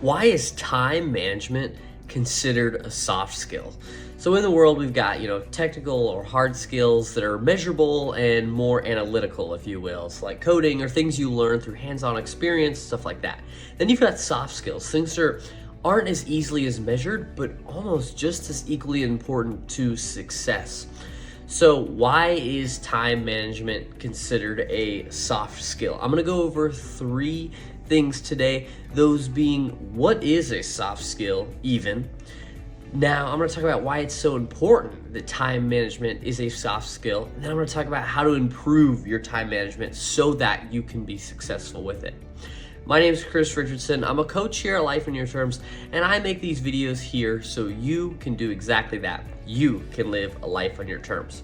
Why is time management considered a soft skill? So in the world, we've got, technical or hard skills that are measurable and more analytical, if you will. It's like coding or things you learn through hands-on experience, stuff like that. Then you've got soft skills, things that aren't as easily as measured, but almost just as equally important to success. So why is time management considered a soft skill? I'm gonna go over three things today, those being what is a soft skill even. Now I'm gonna talk about why it's so important that time management is a soft skill. And then I'm gonna talk about how to improve your time management so that you can be successful with it. My name is Richardson. I'm a coach here at Life on Your Terms, and I make these videos here so you can do exactly that. You can live a life on your terms.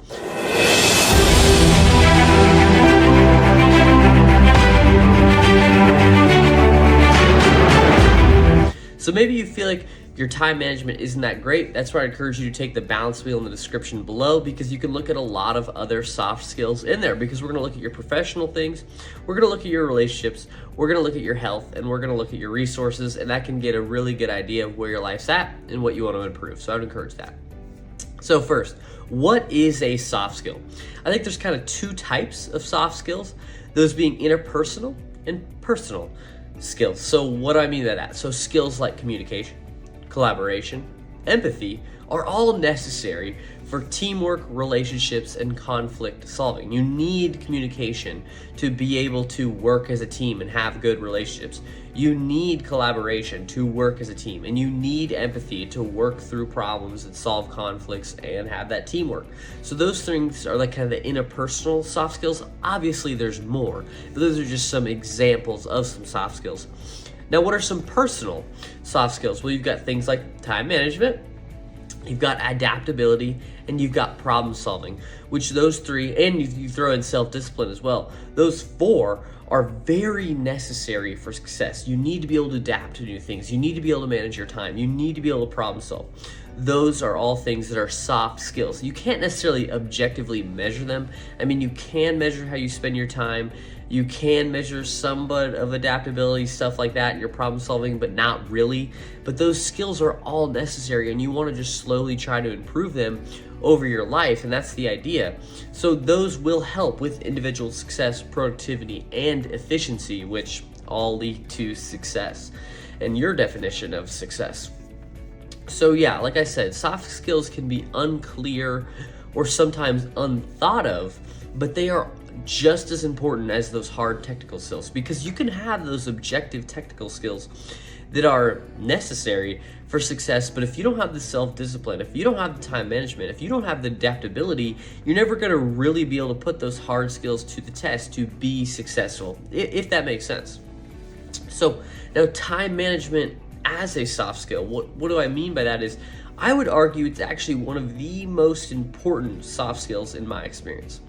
So maybe you feel like your time management isn't that great. That's why I encourage you to take the balance wheel in the description below, because you can look at a lot of other soft skills in there, because we're gonna look at your professional things, we're gonna look at your relationships, we're gonna look at your health, and we're gonna look at your resources, and that can get a really good idea of where your life's at and what you wanna improve. So I would encourage that. So first, what is a soft skill? I think there's kind of two types of soft skills, those being interpersonal and personal skills. So what do I mean by that? So skills like communication, collaboration, empathy are all necessary for teamwork, relationships, and conflict solving. You need communication to be able to work as a team and have good relationships. You need collaboration to work as a team, and you need empathy to work through problems and solve conflicts and have that teamwork. So those things are like kind of the interpersonal soft skills. Obviously there's more, but those are just some examples of some soft skills. Now, what are some personal soft skills? Well, you've got things like time management, you've got adaptability, and you've got problem solving, which those three, and you throw in self-discipline as well. Those four are very necessary for success. You need to be able to adapt to new things. You need to be able to manage your time. You need to be able to problem solve. Those are all things that are soft skills. You can't necessarily objectively measure them. I mean, you can measure how you spend your time. You can measure somewhat of adaptability, stuff like that, your problem solving, but not really. But those skills are all necessary, and you want to just slowly try to improve them over your life, and that's the idea. So those will help with individual success, productivity, and efficiency, which all lead to success and your definition of success. So yeah, like I said, soft skills can be unclear or sometimes unthought of, but they are just as important as those hard technical skills, because you can have those objective technical skills that are necessary for success, but if you don't have the self-discipline, if you don't have the time management, if you don't have the adaptability, you're never going to really be able to put those hard skills to the test to be successful, if that makes sense. So now, time management as a soft skill, what do I mean by that is, I would argue it's actually one of the most important soft skills in my experience.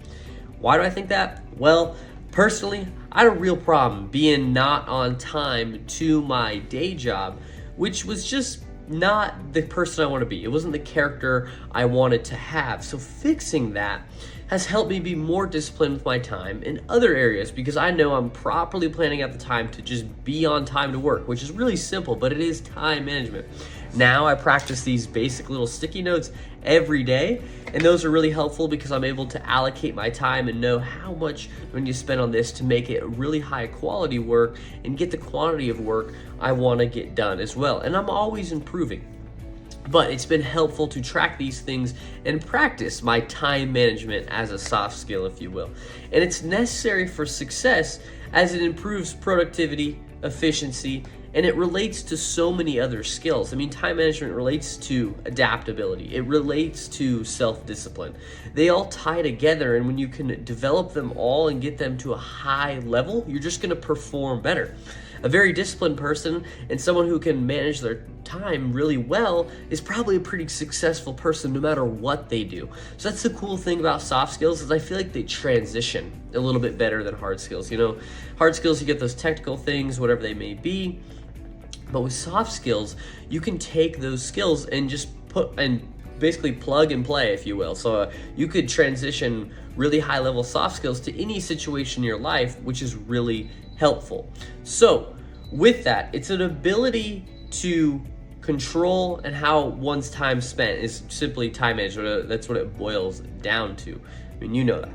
Why do I think that? Well, personally, I had a real problem being not on time to my day job, which was just not the person I want to be. It wasn't the character I wanted to have. So fixing that has helped me be more disciplined with my time in other areas, because I know I'm properly planning out the time to just be on time to work, which is really simple, but it is time management. Now I practice these basic little sticky notes every day, and those are really helpful because I'm able to allocate my time and know how much I need to spend on this to make it really high quality work and get the quantity of work I want to get done as well. And I'm always improving. But it's been helpful to track these things and practice my time management as a soft skill, if you will. And it's necessary for success as it improves productivity, efficiency, and it relates to so many other skills. I mean, time management relates to adaptability. It relates to self-discipline. They all tie together, and when you can develop them all and get them to a high level, you're just gonna perform better. A very disciplined person and someone who can manage their time really well is probably a pretty successful person no matter what they do. So that's the cool thing about soft skills, is I feel like they transition a little bit better than hard skills. Hard skills, you get those technical things, whatever they may be. But with soft skills, you can take those skills and just basically plug and play, if you will. So you could transition really high level soft skills to any situation in your life, which is really helpful. So with that, it's an ability to control and how one's time spent is simply time management. That's what it boils down to. I mean, you know that.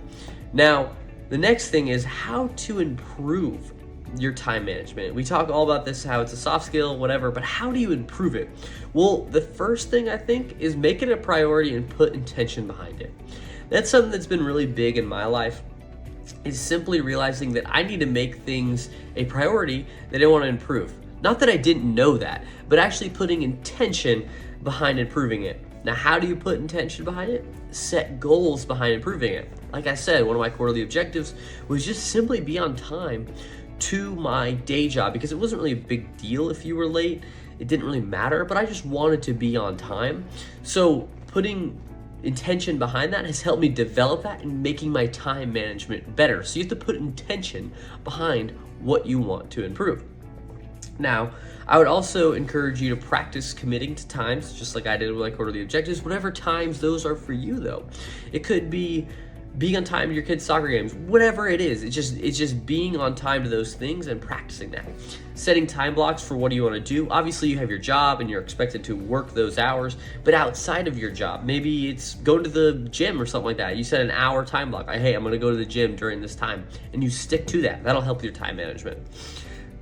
Now, the next thing is how to improve your time management. We talk all about this, how it's a soft skill, whatever, but how do you improve it? Well, the first thing I think is make it a priority and put intention behind it. That's something that's been really big in my life, is simply realizing that I need to make things a priority that I want to improve. Not that I didn't know that, but actually putting intention behind improving it. Now, how do you put intention behind it? Set goals behind improving it. Like I said, one of my quarterly objectives was just simply be on time to my day job, because it wasn't really a big deal if you were late. It didn't really matter, but I just wanted to be on time. So putting intention behind that has helped me develop that and making my time management better. So you have to put intention behind what you want to improve. Now, I would also encourage you to practice committing to times, just like I did with my quarterly objectives, whatever times those are for you though. It could be being on time to your kids' soccer games, whatever it is. It's just being on time to those things and practicing that. Setting time blocks for what do you want to do. Obviously, you have your job and you're expected to work those hours, but outside of your job, maybe it's go to the gym or something like that. You set an hour time block. Hey, I'm going to go to the gym during this time, and you stick to that. That'll help your time management.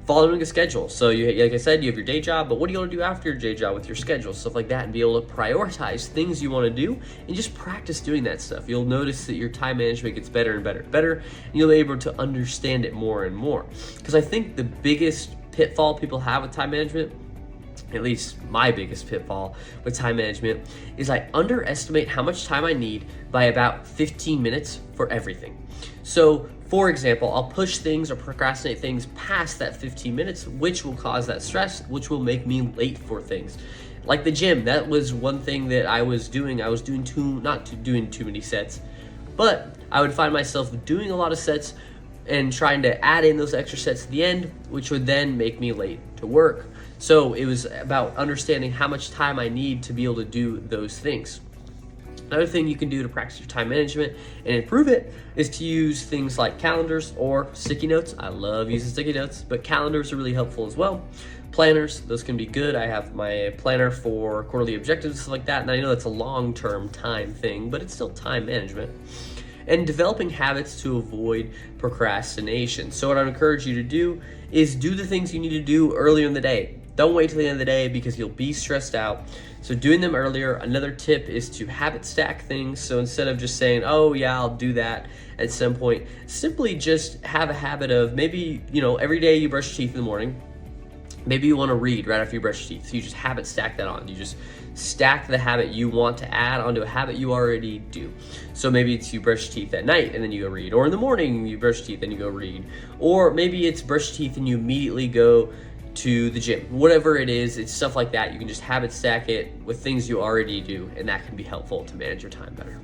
Following a schedule. So like I said, you have your day job, but what do you want to do after your day job with your schedule, stuff like that, and be able to prioritize things you want to do and just practice doing that stuff. You'll notice that your time management gets better and better and better, and you'll be able to understand it more and more. Because I think the biggest pitfall people have with time management, at least my biggest pitfall with time management, is I underestimate how much time I need by about 15 minutes for everything. So for example, I'll push things or procrastinate things past that 15 minutes, which will cause that stress, which will make me late for things. Like the gym, that was one thing that I was doing. Not doing too many sets, but I would find myself doing a lot of sets and trying to add in those extra sets at the end, which would then make me late to work. So it was about understanding how much time I need to be able to do those things. Another thing you can do to practice your time management and improve it is to use things like calendars or sticky notes. I love using sticky notes, but calendars are really helpful as well. Planners, those can be good. I have my planner for quarterly objectives, stuff like that, and I know that's a long-term time thing, but it's still time management. And developing habits to avoid procrastination. So what I'd encourage you to do is do the things you need to do earlier in the day. Don't wait till the end of the day because you'll be stressed out. So doing them earlier. Another tip is to habit stack things. So instead of just saying, oh yeah, I'll do that at some point, simply just have a habit of maybe, every day you brush your teeth in the morning. Maybe you want to read right after you brush your teeth. So you just habit stack that on. You just stack the habit you want to add onto a habit you already do. So maybe it's you brush your teeth at night and then you go read. Or in the morning you brush your teeth and you go read. Or maybe it's brush your teeth and you immediately go to the gym. Whatever it is, it's stuff like that. You can just habit stack it with things you already do, and that can be helpful to manage your time better.